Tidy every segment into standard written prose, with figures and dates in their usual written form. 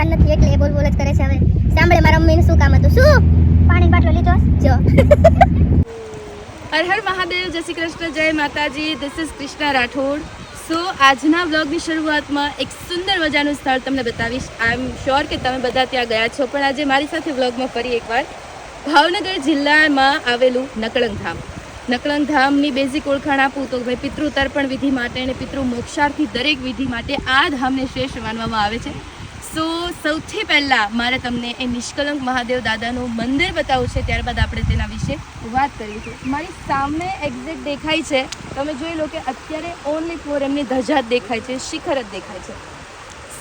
ધ્યાન નથી એટલે એ બોલ બોલ જ કરે છે. હવે સાંભળે મારા મમ્મીનું શું કામ હતું. શું પાણી બાટલો લીધો જો. હર હર મહાદેવ, જય શ્રી કૃષ્ણ, જય માતાજી. This is Krishna Rathod. So આજના બ્લોગની શરૂઆતમાં એક સુંદર મજાનું સ્થળ તમને બતાવીશ. આઈ એમ શ્યોર કે તમે બધા ત્યાં ગયા છો, પણ આજે મારી સાથે બ્લોગમાં ફરી એકવાર ભાવનગર જિલ્લામાં આવેલું નકળંગ ધામ. નકળંગ ધામની બેઝિક ઓળખાણ આપું તો ભાઈ પિતૃ તર્પણ વિધિ માટે અને પિતૃ મોક્ષાર્થી દરેક વિધિ માટે આ ધામને શ્રેષ્ઠ માનવામાં આવે છે. સો સૌથી પહેલાં મારે તમને એ નિષ્કલંક મહાદેવ દાદાનું મંદિર બતાવવું છે, ત્યારબાદ આપણે તેના વિશે વાત કરીશું. મારી સામે એક્ઝેક્ટ દેખાય છે, તમે જોઈ લો કે અત્યારે ઓનલી ફોર એમની ધજા જ દેખાય છે, શિખર જ દેખાય છે.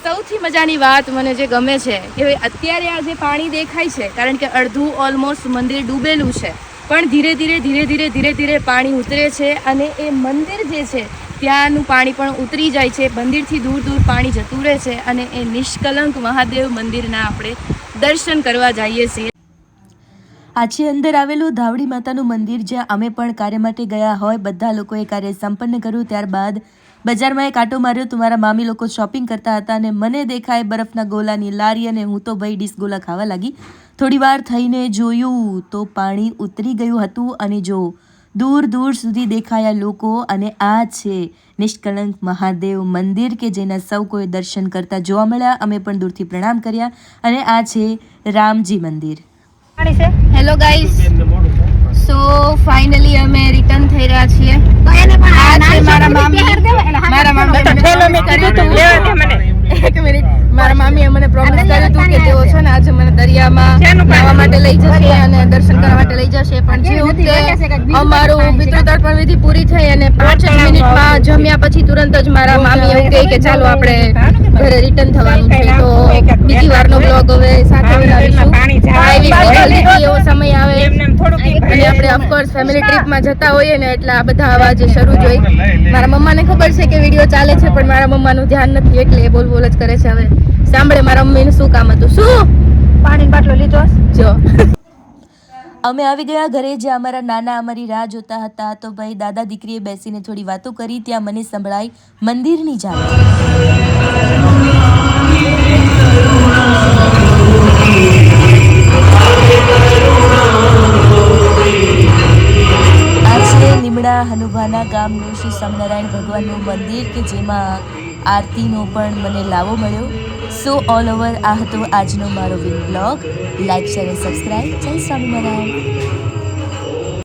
સૌથી મજાની વાત મને જે ગમે છે કે ભાઈ અત્યારે આ જે પાણી દેખાય છે, કારણ કે અડધું ઓલમોસ્ટ મંદિર ડૂબેલું છે, પણ ધીરે ધીરે પાણી ઉતરે છે અને એ મંદિર જે છે ત્યાંનું પાણી પણ ઉતરી જાય છે. મંદિરથી દૂર પાણી જતું રહે છે અને એ નિષ્કલંક મહાદેવ મંદિરના આપણે દર્શન કરવા જઈએ છીએ. આ છે અંદર આવેલું ધાવડી માતાનું મંદિર, જ્યાં અમે પણ કાર્ય માટે ગયા હોય. બધા લોકોએ કાર્ય સંપન્ન કર્યું, ત્યારબાદ બજારમાં એક આટો માર્યો તો મારા મામી લોકો શોપિંગ કરતા હતા અને મને દેખાય બરફના ગોલાની લારી અને હું તો ભાઈ ડીશ ગોલા ખાવા લાગી. થોડી વાર થઈને જોયું તો પાણી ઉતરી ગયું હતું અને જો દૂર સુધી દેખાયા લોકો. અને આ છે નિષ્કલંક મહાદેવ મંદિર કે જેના સૌ કોઈ દર્શન કરતા જોવા મળ્યા. અમે પણ દૂરથી પ્રણામ કર્યા અને આ છે રામજી મંદિર. હેલો ગાઈસ, સો ફાઇનલી અમે રિટર્ન થઈ રહ્યા છીએ. મારા મામીએ મને પ્રોમિસ કર્યું હતું કે તેઓ છે ને આજે મને દરિયામાં નાહવા માટે લઈ જશે અને દર્શન કરવા માટે લઈ જશે. પણ જેવું કે અમારું પિતૃ તર્પણ વિધિ પૂરી થઈ અને 5 મિનિટમાં જમ્યા પછી તુરંત જ મારા મામી એવું કહે કે ચાલો આપણે ઘરે રિટર્ન થવાનું છે. તો બીજી વારનો બ્લોગ હવે સાથે બનાવીશું. એવો સમય આવે અને આપણે ઓફકોર્સ ફેમિલી ટ્રીપમાં જતા હોઈએ ને એટલે આ બધા અવાજ શરૂ જ હોય. મારા મમ્માને ખબર છે કે વિડીયો ચાલે છે, પણ મારા મમ્માનું ધ્યાન નથી એટલે એ બોલ બોલ જ કરે છે. હવે સાંભળે મારા મમ્મીનું શું કામ હતું. શું પાણી બાટલો લીધો જો. અમે આવી ગયા ઘરે, જ્યાં અમારા નાના અમારી રાહ જોતા હતા. તો ભાઈ દાદા દીકરીએ બેસીને થોડી વાતો કરી. ત્યાં મને સંભળાઈ મંદિરની ઝાંખી. લીમડા હનુભાના ગામનું શ્રી સ્વામિનારાયણ ભગવાનનું મંદિર કે જેમાં આરતીનો પણ મને લાવો મળ્યો. સો ઓલ ઓવર આ હતો આજનો મારો બ્લોગ. લાઈક, શેર અને સબસ્ક્રાઈબ. જય સ્વામિનારાયણ.